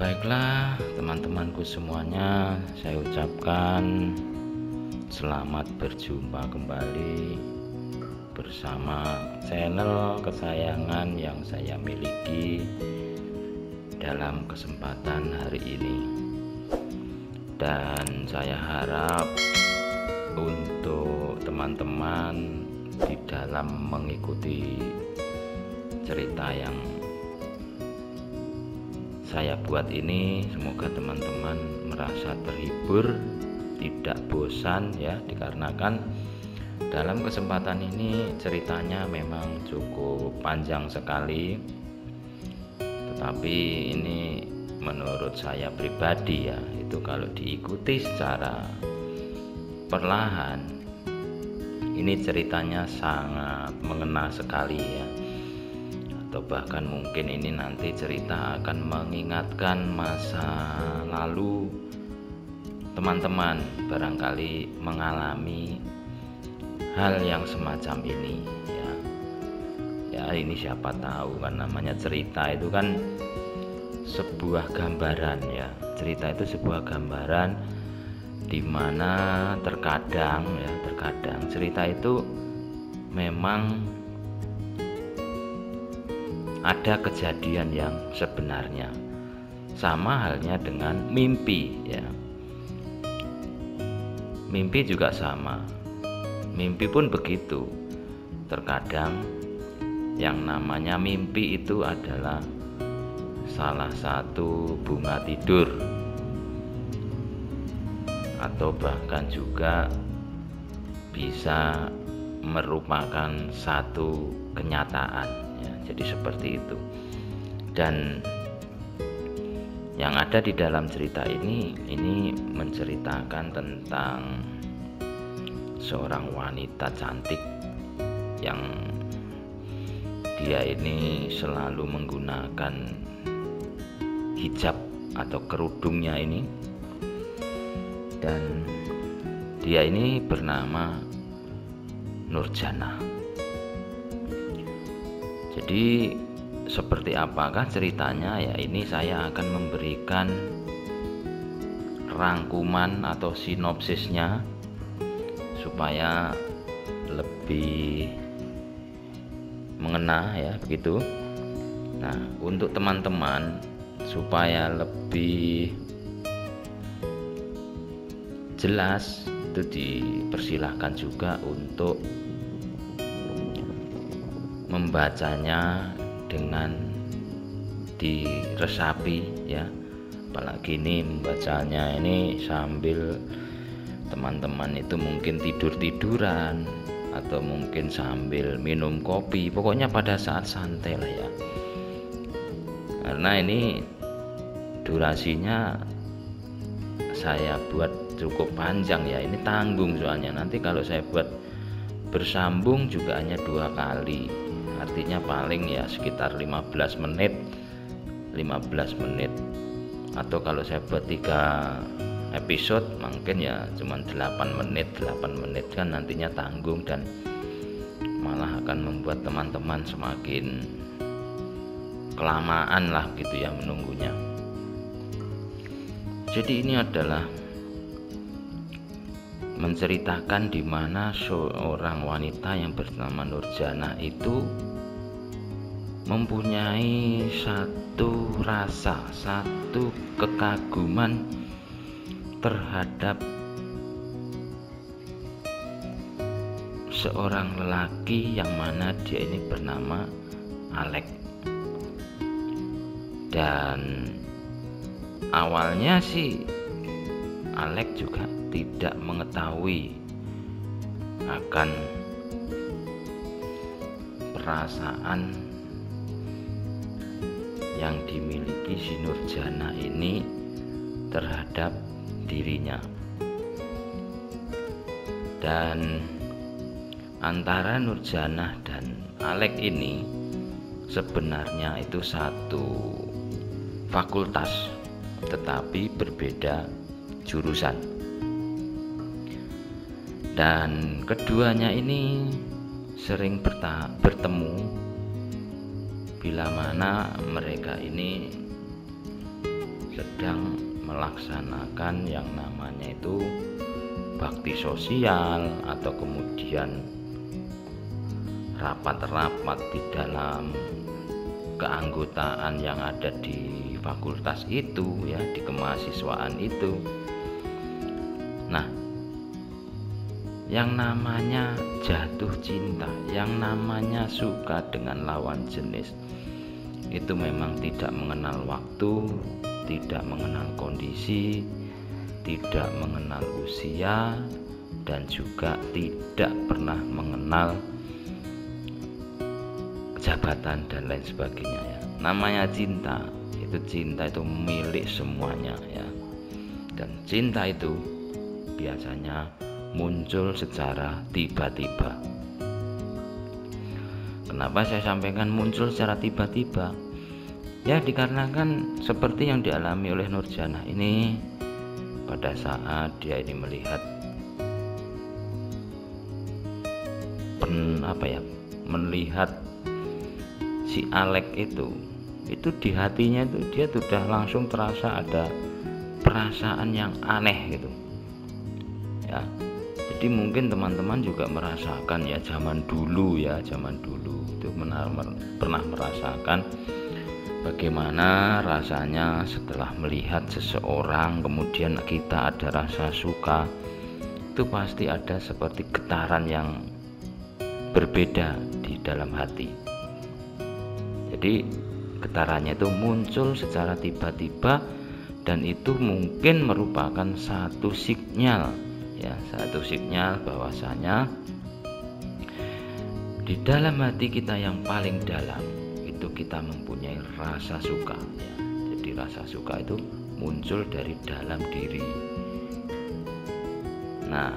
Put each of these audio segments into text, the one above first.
Baiklah teman-temanku semuanya, saya ucapkan selamat berjumpa kembali bersama channel kesayangan yang saya miliki dalam kesempatan hari ini. Dan saya harap untuk teman-teman di dalam mengikuti cerita yang saya buat ini, semoga teman-teman merasa terhibur, tidak bosan ya, dikarenakan dalam kesempatan ini ceritanya memang cukup panjang sekali, tetapi ini menurut saya pribadi ya, itu kalau diikuti secara perlahan ini ceritanya sangat mengena sekali ya, atau bahkan mungkin ini nanti cerita akan mengingatkan masa lalu teman-teman barangkali mengalami hal yang semacam ini ya ini siapa tahu kan, namanya cerita itu kan sebuah gambaran ya, cerita itu sebuah gambaran dimana terkadang cerita itu memang ada kejadian yang sebenarnya, sama halnya dengan mimpi ya. Mimpi juga sama, mimpi pun begitu. Terkadang yang namanya mimpi itu adalah salah satu bunga tidur, atau bahkan juga bisa merupakan satu kenyataan ya, jadi seperti itu. Dan yang ada di dalam cerita ini menceritakan tentang seorang wanita cantik yang dia ini selalu menggunakan hijab atau kerudungnya ini, dan dia ini bernama Nurjana. Jadi seperti apakah ceritanya ya, ini saya akan memberikan rangkuman atau sinopsisnya supaya lebih mengena ya, begitu. Nah, untuk teman-teman supaya lebih jelas itu dipersilahkan juga untuk membacanya dengan diresapi ya, apalagi ini membacanya ini sambil teman-teman itu mungkin tidur-tiduran atau mungkin sambil minum kopi, pokoknya pada saat santai lah ya, karena ini durasinya saya buat cukup panjang ya, ini tanggung soalnya nanti kalau saya buat bersambung juga hanya 2 kali, artinya paling ya sekitar 15 menit, atau kalau saya buat 3 episode mungkin ya cuma 8 menit kan nantinya tanggung, dan malah akan membuat teman-teman semakin kelamaan lah gitu ya menunggunya. Jadi ini adalah menceritakan di mana seorang wanita yang bernama Nurjana itu mempunyai satu rasa, satu kekaguman terhadap seorang lelaki yang mana dia ini bernama Alek. Dan awalnya sih Alek juga tidak mengetahui akan perasaan yang dimiliki si Nurjana ini terhadap dirinya. Dan antara Nurjana dan Alek ini sebenarnya itu satu fakultas tetapi berbeda jurusan, dan keduanya ini sering bertemu bila mana mereka ini sedang melaksanakan yang namanya itu bakti sosial, atau kemudian rapat-rapat di dalam keanggotaan yang ada di fakultas itu ya, di kemahasiswaan itu. Nah, yang namanya jatuh cinta, yang namanya suka dengan lawan jenis itu memang tidak mengenal waktu, tidak mengenal kondisi, tidak mengenal usia, dan juga tidak pernah mengenal jabatan dan lain sebagainya ya. Namanya cinta itu milik semuanya ya. Dan cinta itu biasanya muncul secara tiba-tiba. Kenapa saya sampaikan muncul secara tiba-tiba? Ya dikarenakan seperti yang dialami oleh Nurjanah ini pada saat dia ini melihat melihat si Alek itu di hatinya itu dia sudah langsung terasa ada perasaan yang aneh gitu ya. Jadi mungkin teman-teman juga merasakan ya, zaman dulu itu pernah merasakan bagaimana rasanya setelah melihat seseorang kemudian kita ada rasa suka. Itu pasti ada seperti getaran yang berbeda di dalam hati. Jadi getarannya itu muncul secara tiba-tiba, dan itu mungkin merupakan satu sinyal bahwasanya di dalam hati kita yang paling dalam itu kita mempunyai rasa suka ya. Jadi rasa suka itu muncul dari dalam diri. Nah,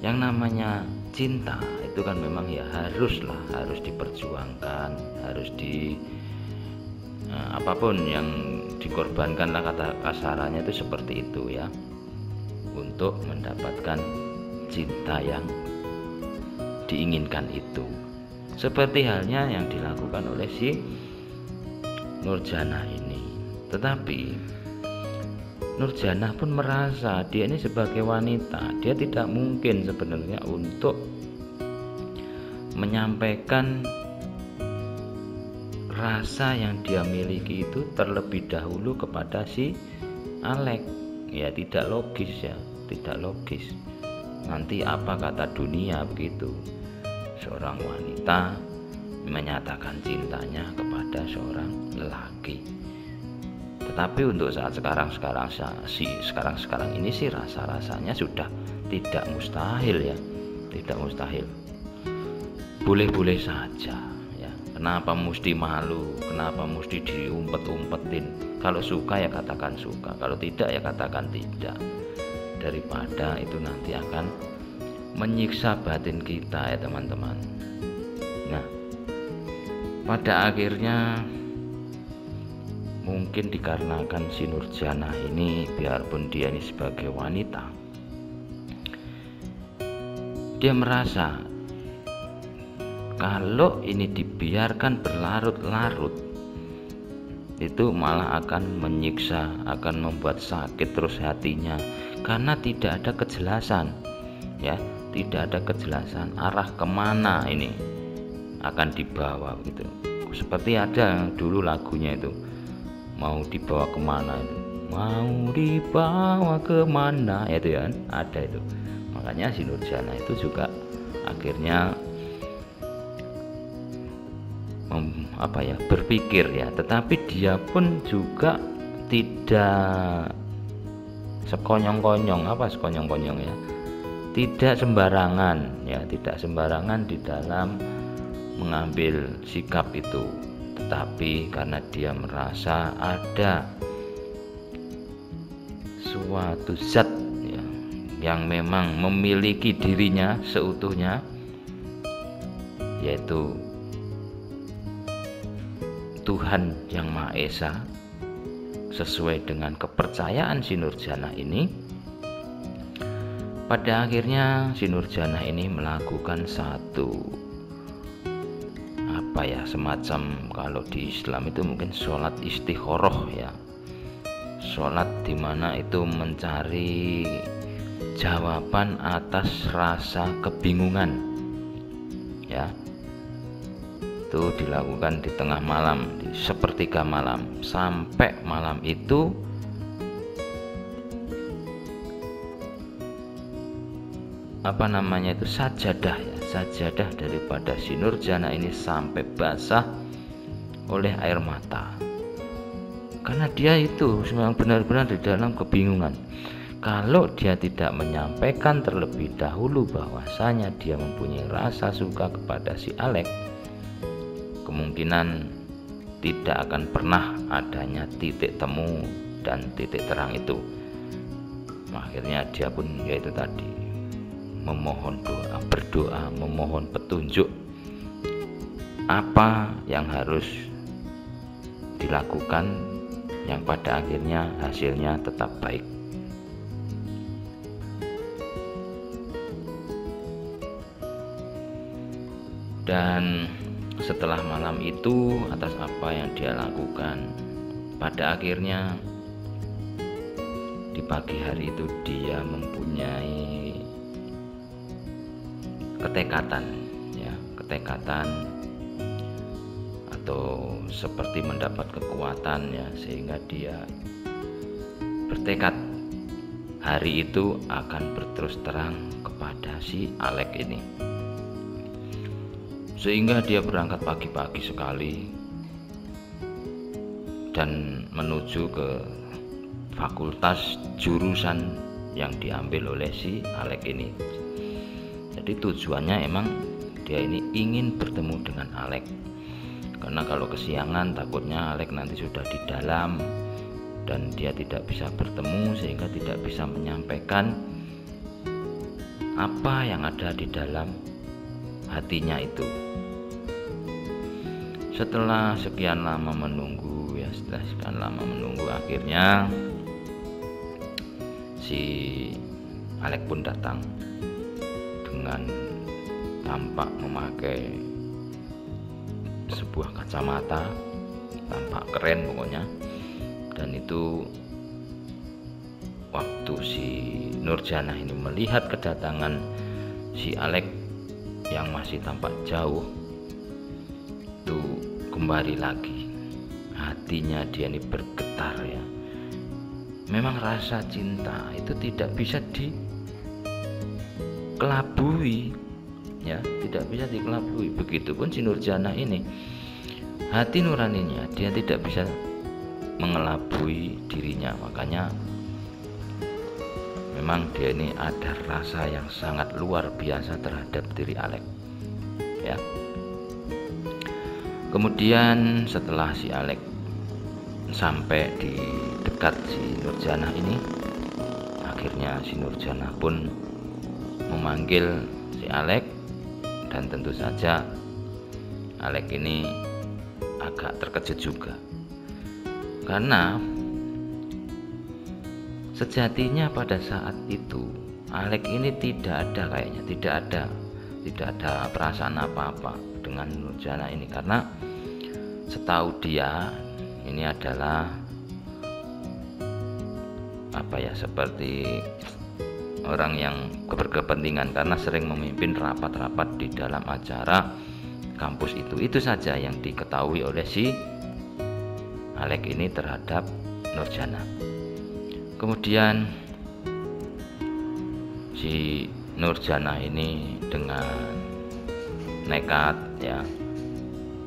yang namanya cinta itu kan memang ya harus diperjuangkan, harus apapun yang dikorbankan lah, kata kasarannya itu seperti itu ya, untuk mendapatkan cinta yang diinginkan itu. Seperti halnya yang dilakukan oleh si Nurjanah ini. Tetapi Nurjanah pun merasa dia ini sebagai wanita, dia tidak mungkin sebenarnya untuk menyampaikan rasa yang dia miliki itu terlebih dahulu kepada si Alek. Ya tidak logis. Nanti apa kata dunia begitu? Seorang wanita menyatakan cintanya kepada seorang lelaki. Tetapi untuk saat sekarang ini sih rasa-rasanya sudah tidak mustahil ya, tidak mustahil. Boleh-boleh saja ya. Kenapa mesti malu? Kenapa mesti diumpet-umpetin? Kalau suka ya katakan suka, kalau tidak ya katakan tidak. Daripada itu nanti akan menyiksa batin kita ya teman-teman. Nah, pada akhirnya mungkin dikarenakan si Nurjanah ini, biarpun dia ini sebagai wanita, dia merasa kalau ini dibiarkan berlarut-larut itu malah akan menyiksa, akan membuat sakit terus hatinya, karena tidak ada kejelasan ya, tidak ada kejelasan arah kemana ini akan dibawa gitu. Seperti ada dulu lagunya itu, mau dibawa kemana itu, mau dibawa kemana ya, itu ya kan? Ada itu. Makanya si Nurjanah itu juga akhirnya berpikir ya, tetapi dia pun juga tidak sekonyong-konyong ya, tidak sembarangan ya, tidak sembarangan di dalam mengambil sikap itu. Tetapi karena dia merasa ada suatu zat ya, yang memang memiliki dirinya seutuhnya, yaitu Tuhan Yang Maha Esa, sesuai dengan kepercayaan si Nurjanah ini. Pada akhirnya si Nurjanah ini melakukan satu semacam, kalau di Islam itu mungkin sholat istikharah ya, sholat di mana itu mencari jawaban atas rasa kebingungan, ya. Itu dilakukan di tengah malam, di sepertiga malam, sampai malam itu sajadah, ya, sajadah daripada si Nurjana ini sampai basah oleh air mata, karena dia itu memang benar-benar di dalam kebingungan. Kalau dia tidak menyampaikan terlebih dahulu bahwasanya dia mempunyai rasa suka kepada si Alek, kemungkinan tidak akan pernah adanya titik temu dan titik terang itu. Akhirnya dia pun yaitu tadi memohon doa, berdoa, memohon petunjuk apa yang harus dilakukan, yang pada akhirnya hasilnya tetap baik. Dan setelah malam itu, atas apa yang dia lakukan, pada akhirnya di pagi hari itu dia mempunyai ketekatan, ya, ketekatan atau seperti mendapat kekuatan, ya, sehingga dia bertekad hari itu akan berterus terang kepada si Alek ini. Sehingga dia berangkat pagi-pagi sekali dan menuju ke fakultas jurusan yang diambil oleh si Alek ini. Jadi tujuannya emang dia ini ingin bertemu dengan Alek, karena kalau kesiangan takutnya Alek nanti sudah di dalam dan dia tidak bisa bertemu, sehingga tidak bisa menyampaikan apa yang ada di dalam hatinya itu. Setelah sekian lama menunggu, ya, akhirnya si Alek pun datang dengan tampak memakai sebuah kacamata, tampak keren pokoknya. Dan itu waktu si Nurjana ini melihat kedatangan si Alek yang masih tampak jauh, itu kembali lagi hatinya dia ini bergetar, ya. Memang rasa cinta itu tidak bisa dikelabui, ya, tidak bisa dikelabui. Begitupun si Nurjana ini, hati nuraninya dia tidak bisa mengelabui dirinya. Makanya memang dia ini ada rasa yang sangat luar biasa terhadap diri Alek, ya. Kemudian setelah si Alek sampai di dekat si Nurjana ini, akhirnya si Nurjana pun memanggil si Alek. Dan tentu saja Alek ini agak terkejut juga, karena sejatinya pada saat itu Alek ini tidak ada perasaan apa-apa dengan Nurjana ini, karena setahu dia ini adalah seperti orang yang berkepentingan, karena sering memimpin rapat-rapat di dalam acara kampus itu. Itu saja yang diketahui oleh si Alek ini terhadap Nurjana. Kemudian si Nurjana ini dengan nekat, ya,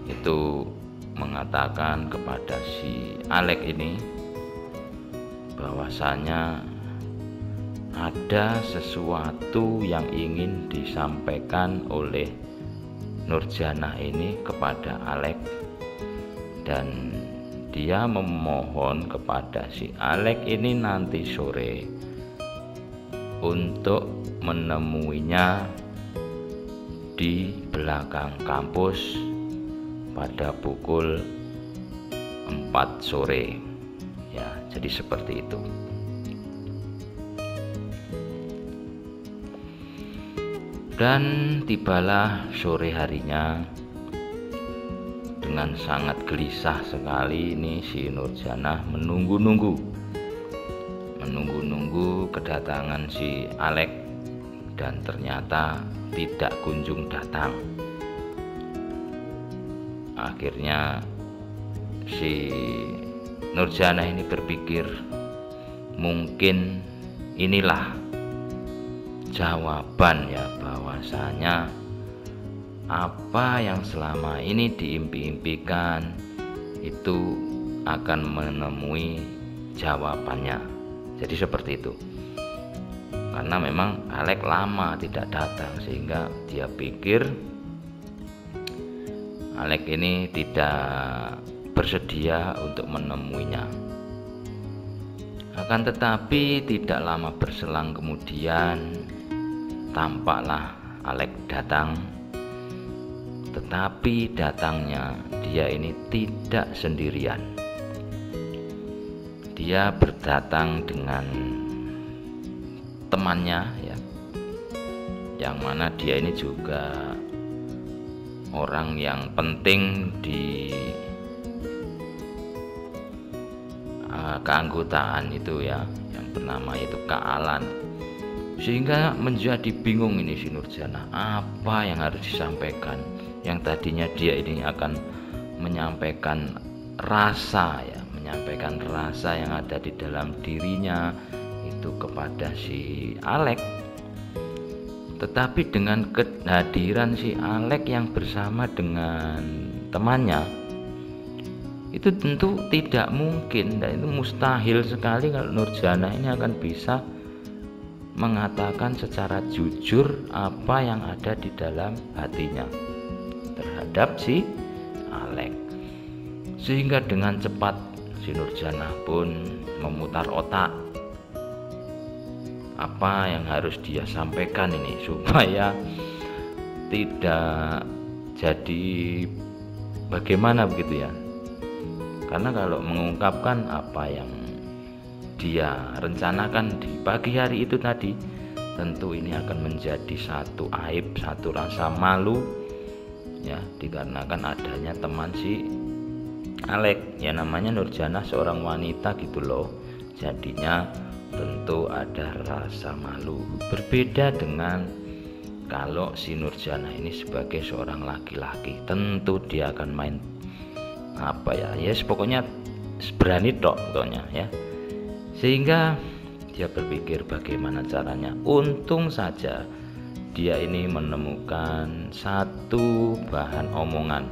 itu mengatakan kepada si Alek ini bahwasanya ada sesuatu yang ingin disampaikan oleh Nurjana ini kepada Alek, dan dia memohon kepada si Alek ini nanti sore untuk menemuinya di belakang kampus pada pukul 4 sore, ya. Jadi seperti itu. Dan tibalah sore harinya, dengan sangat gelisah sekali ini si Nurjana menunggu-nunggu menunggu-nunggu kedatangan si Alek dan ternyata tidak kunjung datang. Akhirnya si Nurjana ini berpikir, mungkin inilah jawaban ya, bahwasanya apa yang selama ini diimpi-impikan itu akan menemui jawabannya. Jadi seperti itu. Karena memang Alek lama tidak datang, sehingga dia pikir Alek ini tidak bersedia untuk menemuinya. Akan tetapi tidak lama berselang kemudian tampaklah Alek datang. Tetapi datangnya dia ini tidak sendirian. Dia berdatang dengan temannya ya, yang mana dia ini juga orang yang penting di keanggotaan itu ya, yang bernama itu Kak Alan. Sehingga menjadi bingung ini si Nurjana, apa yang harus disampaikan. Yang tadinya dia ini akan menyampaikan rasa ya, menyampaikan rasa yang ada di dalam dirinya itu kepada si Alek. Tetapi dengan kehadiran si Alek yang bersama dengan temannya, itu tentu tidak mungkin, dan itu mustahil sekali kalau Nurjana ini akan bisa mengatakan secara jujur apa yang ada di dalam hatinya terhadap si Alek. Sehingga dengan cepat si Nurjana pun memutar otak, apa yang harus dia sampaikan ini supaya tidak jadi bagaimana begitu ya. Karena kalau mengungkapkan apa yang dia rencanakan di pagi hari itu tadi, tentu ini akan menjadi satu aib, satu rasa malu ya, dikarenakan adanya teman si Alek. Ya namanya Nurjana seorang wanita gitu loh, jadinya tentu ada rasa malu. Berbeda dengan kalau si Nurjana ini sebagai seorang laki-laki, tentu dia akan main apa ya, yes pokoknya berani tok pokoknya ya. Sehingga dia berpikir bagaimana caranya. Untung saja dia ini menemukan satu bahan omongan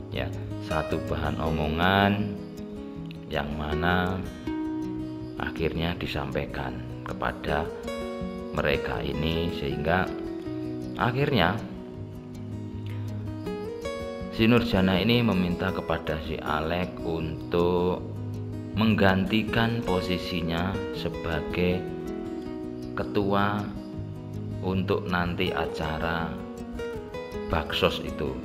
ya, satu bahan omongan yang mana akhirnya disampaikan kepada mereka ini. Sehingga akhirnya si Nurjana ini meminta kepada si Alek untuk menggantikan posisinya sebagai ketua untuk nanti acara baksos itu,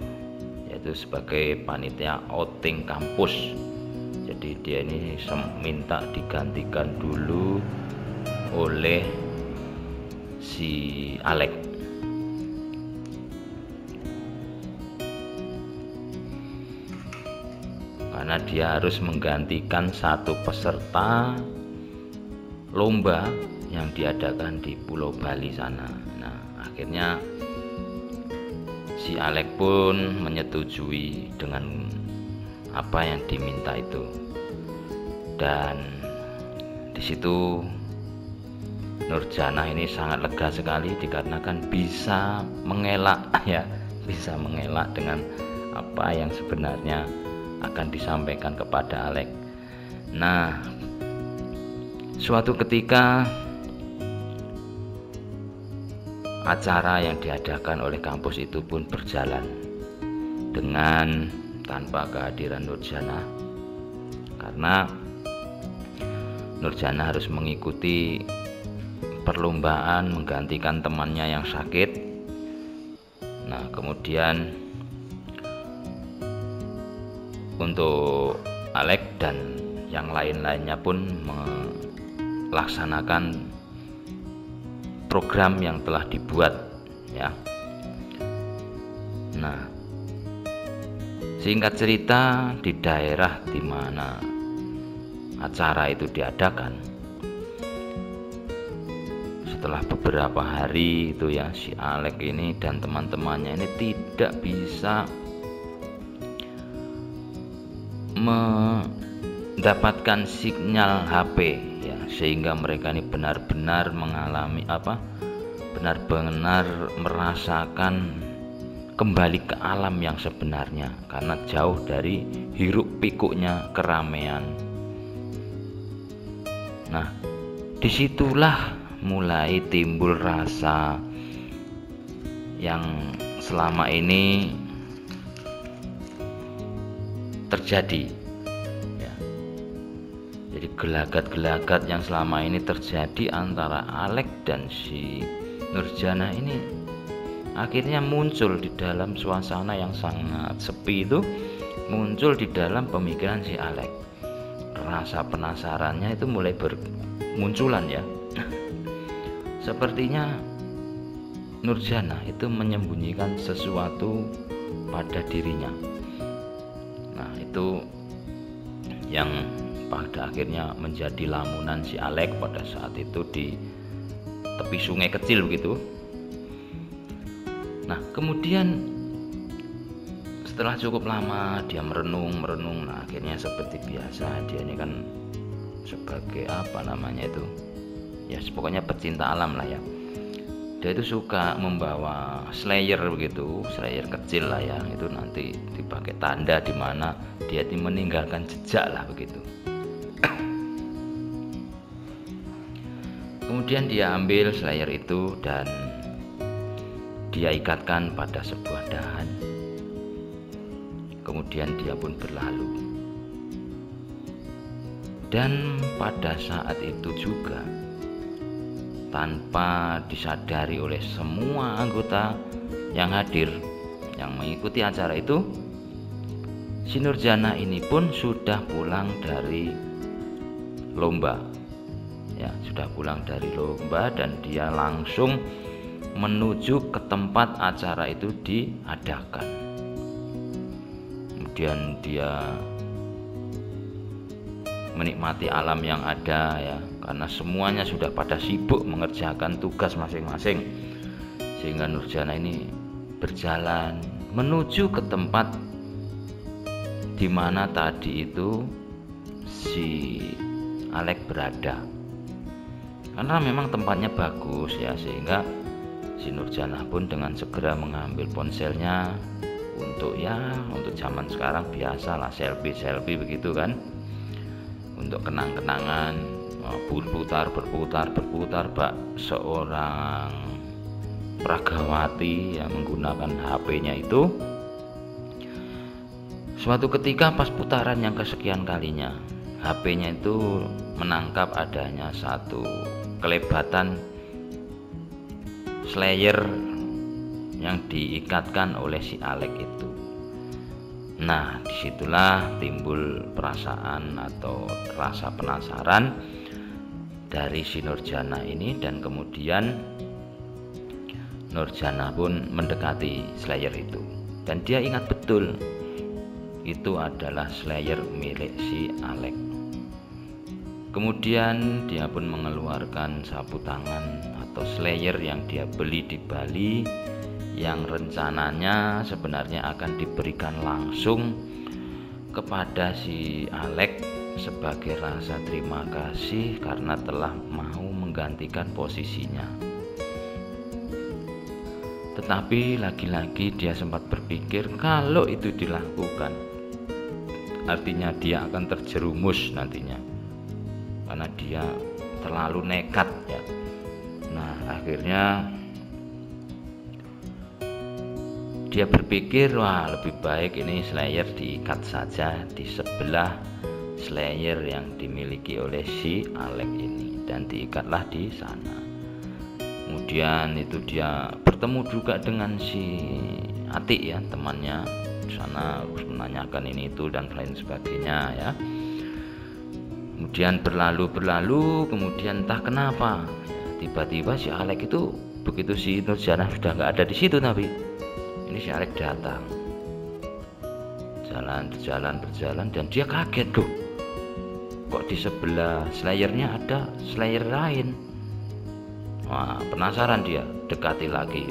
yaitu sebagai panitia outing kampus. Jadi dia ini minta digantikan dulu oleh si Alek. Karena dia harus menggantikan satu peserta lomba yang diadakan di Pulau Bali sana. Nah, akhirnya si Alek pun menyetujui dengan apa yang diminta itu. Dan di situ Nurjana ini sangat lega sekali dikarenakan bisa mengelak ya, bisa mengelak dengan apa yang sebenarnya akan disampaikan kepada Alek. Nah, suatu ketika acara yang diadakan oleh kampus itu pun berjalan dengan tanpa kehadiran Nurjana, karena Nurjana harus mengikuti perlombaan menggantikan temannya yang sakit. Nah, kemudian untuk Alek dan yang lain-lainnya pun melaksanakan program yang telah dibuat ya. Nah, singkat cerita, di daerah di mana acara itu diadakan, setelah beberapa hari itu ya, si Alek ini dan teman-temannya ini tidak bisa mendapatkan sinyal HP ya, sehingga mereka ini benar-benar mengalami benar-benar merasakan kembali ke alam yang sebenarnya, karena jauh dari hiruk pikuknya keramaian. Nah, disitulah mulai timbul rasa yang selama ini terjadi ya. Jadi gelagat-gelagat yang selama ini terjadi antara Alek dan si Nurjana ini akhirnya muncul di dalam suasana yang sangat sepi itu, muncul di dalam pemikiran si Alek. Rasa penasarannya itu mulai bermunculan ya. Sepertinya Nurjana itu menyembunyikan sesuatu pada dirinya. Nah, itu yang pada akhirnya menjadi lamunan si Alek pada saat itu di tepi sungai kecil begitu. Nah, kemudian setelah cukup lama dia merenung. Nah, akhirnya seperti biasa, dia ini kan sebagai ya pokoknya pecinta alam lah ya. Dia itu suka membawa slayer begitu, slayer kecil lah ya, itu nanti dipakai tanda di mana dia itu meninggalkan jejak lah begitu. Kemudian dia ambil slayer itu dan dia ikatkan pada sebuah dahan. Kemudian dia pun berlalu. Dan pada saat itu juga, tanpa disadari oleh semua anggota yang hadir, yang mengikuti acara itu, si Nurjana ini pun sudah pulang dari lomba. Ya, sudah pulang dari lomba dan dia langsung menuju ke tempat acara itu diadakan. Kemudian dia menikmati alam yang ada ya, karena semuanya sudah pada sibuk mengerjakan tugas masing-masing, sehingga Nurjana ini berjalan menuju ke tempat di mana tadi itu si Alek berada. Karena memang tempatnya bagus ya, sehingga si Nurjana pun dengan segera mengambil ponselnya untuk zaman sekarang biasa lah selfie begitu kan, untuk kenang-kenangan, berputar bak seorang pragawati yang menggunakan HP-nya itu. Suatu ketika pas putaran yang kesekian kalinya, HP-nya itu menangkap adanya satu kelebatan slayer yang diikatkan oleh si Alek itu. Nah, disitulah timbul perasaan atau rasa penasaran dari si Nurjana ini, dan kemudian Nurjana pun mendekati slayer itu, dan dia ingat betul itu adalah slayer milik si Alek. Kemudian dia pun mengeluarkan sapu tangan atau slayer yang dia beli di Bali, yang rencananya sebenarnya akan diberikan langsung kepada si Alek sebagai rasa terima kasih karena telah mau menggantikan posisinya. Tetapi lagi-lagi dia sempat berpikir kalau itu dilakukan, artinya dia akan terjerumus nantinya, karena dia terlalu nekat ya. Nah, akhirnya dia berpikir, wah lebih baik ini slayer diikat saja di sebelah slayer yang dimiliki oleh si Alek ini, dan diikatlah di sana. Kemudian itu dia bertemu juga dengan si Atik ya, temannya di sana, harus menanyakan ini itu dan lain sebagainya ya. Kemudian berlalu, kemudian entah kenapa tiba-tiba si Alek itu, begitu si Nurjana sudah nggak ada di situ, tapi ini si Alek datang, berjalan dan dia kaget, loh kok di sebelah slayernya ada slayer lain. Wah, penasaran dia, dekati lagi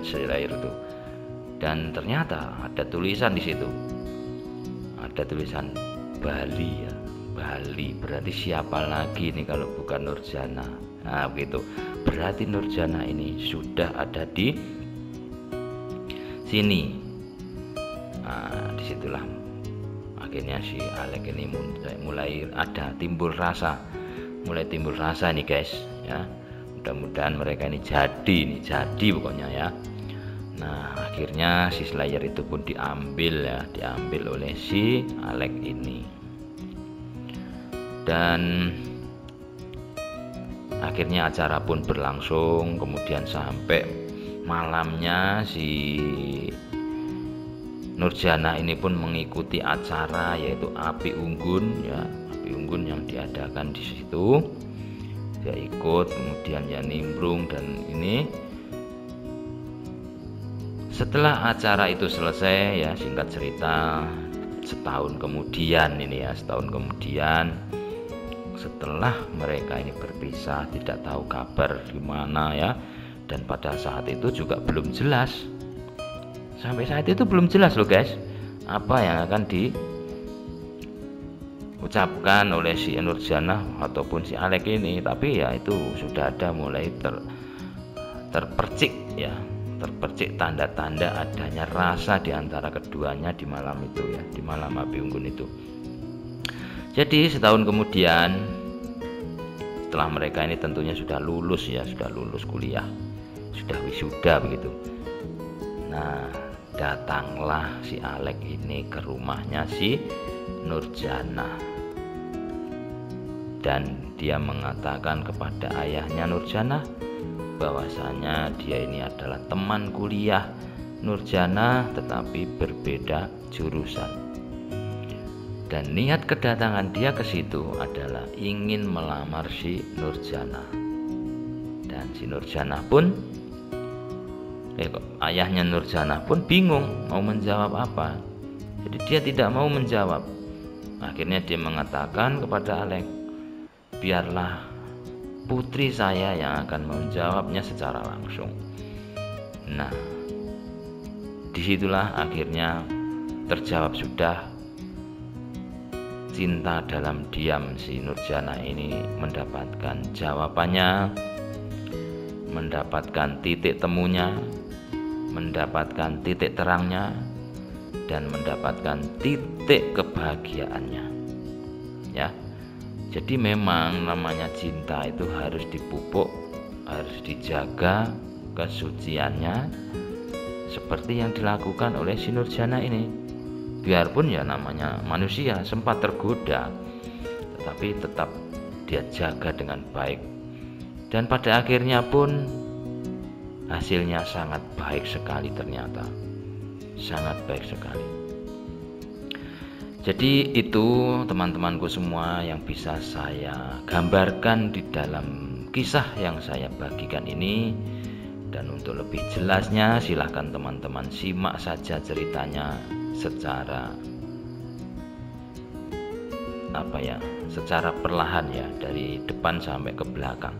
Slayer itu. Dan ternyata ada tulisan di situ. Ada tulisan Bali ya. Bali berarti siapa lagi nih kalau bukan Nurjana. Nah, begitu. Berarti Nurjana ini sudah ada di sini. Nah, disitulah akhirnya si Alek ini mulai ada timbul rasa. Mulai timbul rasa nih guys ya. Mudah-mudahan mereka ini jadi pokoknya ya. Nah, akhirnya si Slayer itu pun diambil oleh si Alek ini. Dan akhirnya acara pun berlangsung, kemudian sampai malamnya si Nurjana ini pun mengikuti acara yaitu Api Unggun ya, Api Unggun yang diadakan di situ. Dia ikut, kemudian ya nimbrung, dan ini setelah acara itu selesai ya, singkat cerita setahun kemudian setelah mereka ini berpisah, tidak tahu kabar gimana ya, dan pada saat itu juga belum jelas, sampai saat itu belum jelas loh guys, apa yang akan diucapkan oleh si Nurjana ataupun si Alek ini. Tapi ya itu sudah ada mulai terpercik tanda-tanda adanya rasa di antara keduanya di malam itu ya, di malam Api Unggun itu. Jadi setahun kemudian setelah mereka ini tentunya sudah lulus kuliah, sudah wisuda begitu. Nah, datanglah si Alek ini ke rumahnya si Nurjana, dan dia mengatakan kepada ayahnya Nurjana bahwasanya dia ini adalah teman kuliah Nurjana tetapi berbeda jurusan. Dan niat kedatangan dia ke situ adalah ingin melamar si Nurjana. Dan si Nurjana pun ayahnya Nurjana pun bingung mau menjawab apa. Jadi dia tidak mau menjawab. Akhirnya dia mengatakan kepada Alek, biarlah putri saya yang akan menjawabnya secara langsung. Nah, disitulah akhirnya terjawab sudah. Cinta dalam diam si Nurjana ini mendapatkan jawabannya, mendapatkan titik temunya, mendapatkan titik terangnya, dan mendapatkan titik kebahagiaannya ya. Jadi memang namanya cinta itu harus dipupuk, harus dijaga kesuciannya seperti yang dilakukan oleh si Nurjana ini. Biarpun ya namanya manusia sempat tergoda, tetapi tetap dia jaga dengan baik. Dan pada akhirnya pun hasilnya sangat baik sekali ternyata. Sangat baik sekali. Jadi itu teman-temanku semua yang bisa saya gambarkan di dalam kisah yang saya bagikan ini. Dan untuk lebih jelasnya silahkan teman-teman simak saja ceritanya secara secara perlahan ya, dari depan sampai ke belakang.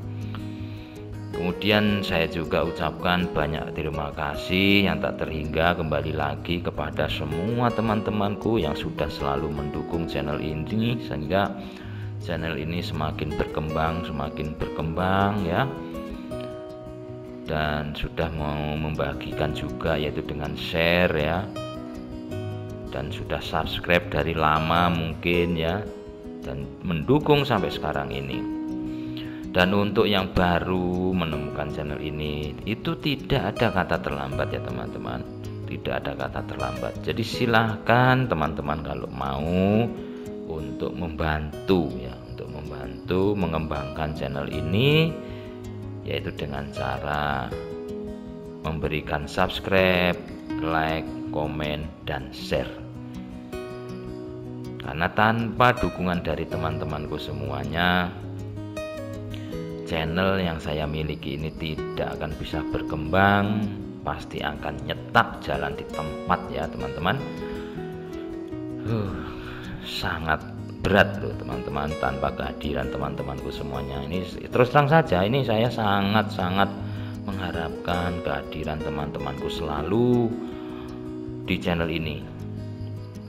Kemudian saya juga ucapkan banyak terima kasih yang tak terhingga kembali lagi kepada semua teman-temanku yang sudah selalu mendukung channel ini, sehingga channel ini semakin berkembang ya, dan sudah mau membagikan juga yaitu dengan share ya, dan sudah subscribe dari lama mungkin ya, dan mendukung sampai sekarang ini. Dan untuk yang baru menemukan channel ini, itu tidak ada kata terlambat ya teman-teman, tidak ada kata terlambat. Jadi silahkan teman-teman kalau mau untuk membantu ya, untuk membantu mengembangkan channel ini, yaitu dengan cara memberikan subscribe, like, komen, dan share. Karena tanpa dukungan dari teman-temanku semuanya, channel yang saya miliki ini tidak akan bisa berkembang, pasti akan nyetap jalan di tempat ya teman-teman. Sangat berat loh teman-teman, tanpa kehadiran teman-temanku semuanya. Ini terus terang saja, ini saya sangat-sangat mengharapkan kehadiran teman-temanku selalu di channel ini.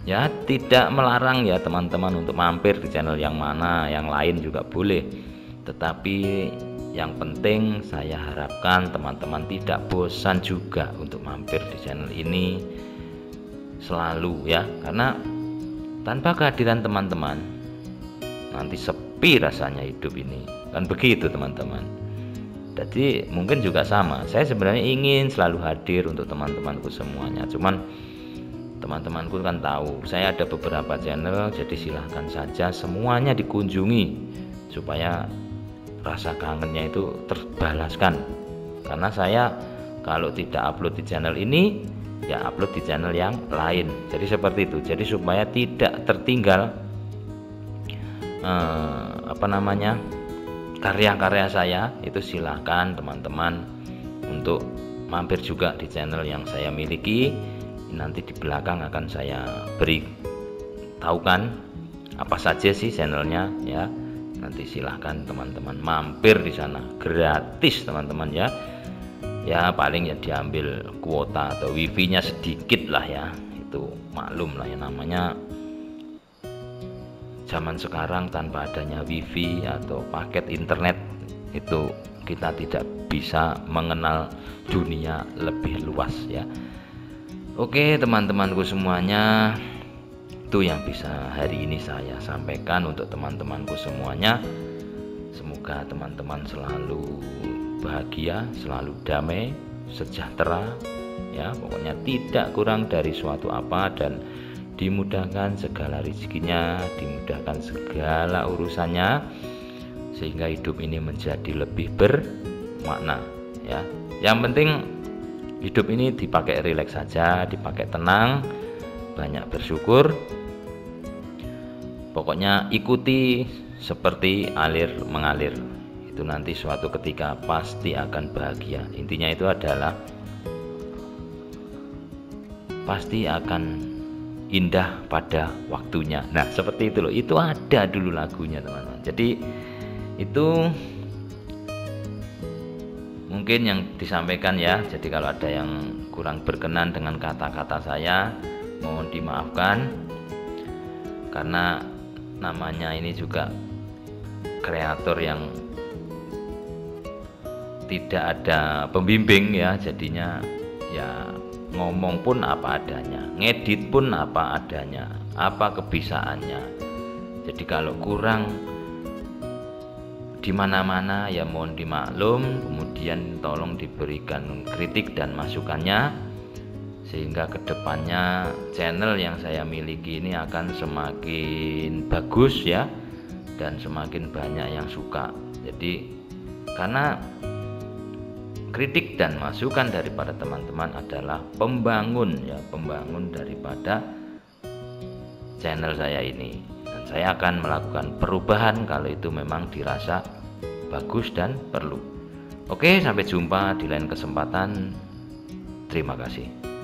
Ya, tidak melarang ya teman-teman untuk mampir di channel yang mana, yang lain juga boleh. Tetapi yang penting saya harapkan teman-teman tidak bosan juga untuk mampir di channel ini selalu ya, karena tanpa kehadiran teman-teman nanti sepi rasanya hidup ini, kan begitu teman-teman. Jadi mungkin juga sama, saya sebenarnya ingin selalu hadir untuk teman-temanku semuanya, cuman teman-temanku kan tahu saya ada beberapa channel, jadi silahkan saja semuanya dikunjungi supaya rasa kangennya itu terbalaskan. Karena saya kalau tidak upload di channel ini ya upload di channel yang lain, jadi seperti itu. Jadi supaya tidak tertinggal karya-karya saya, itu silahkan teman-teman untuk mampir juga di channel yang saya miliki. Nanti di belakang akan saya beri tahukan apa saja sih channelnya ya. Nanti silahkan teman-teman mampir di sana, gratis teman-teman ya. Ya paling ya diambil kuota atau wifi-nya sedikit lah ya, itu maklum lah ya, namanya zaman sekarang tanpa adanya wifi atau paket internet itu kita tidak bisa mengenal dunia lebih luas ya. Oke teman-temanku semuanya, itu yang bisa hari ini saya sampaikan untuk teman-temanku semuanya. Semoga teman-teman selalu bahagia, selalu damai, sejahtera ya, pokoknya tidak kurang dari suatu apa, dan dimudahkan segala rezekinya, dimudahkan segala urusannya, sehingga hidup ini menjadi lebih bermakna ya. Yang penting hidup ini dipakai rileks saja, dipakai tenang, banyak bersyukur. Pokoknya ikuti seperti alir mengalir, itu nanti suatu ketika pasti akan bahagia. Intinya itu adalah pasti akan indah pada waktunya. Nah seperti itu loh, itu ada dulu lagunya teman-teman. Jadi itu mungkin yang disampaikan ya. Jadi kalau ada yang kurang berkenan dengan kata-kata saya, mohon dimaafkan, karena namanya ini juga kreator yang tidak ada pembimbing ya, jadinya ya ngomong pun apa adanya, ngedit pun apa adanya, apa kebisaannya. Jadi kalau kurang di mana-mana ya mohon dimaklum, kemudian tolong diberikan kritik dan masukannya, sehingga kedepannya channel yang saya miliki ini akan semakin bagus ya, dan semakin banyak yang suka. Jadi karena kritik dan masukan daripada teman-teman adalah pembangun ya, pembangun daripada channel saya ini, dan saya akan melakukan perubahan kalau itu memang dirasa bagus dan perlu. Oke, sampai jumpa di lain kesempatan. Terima kasih.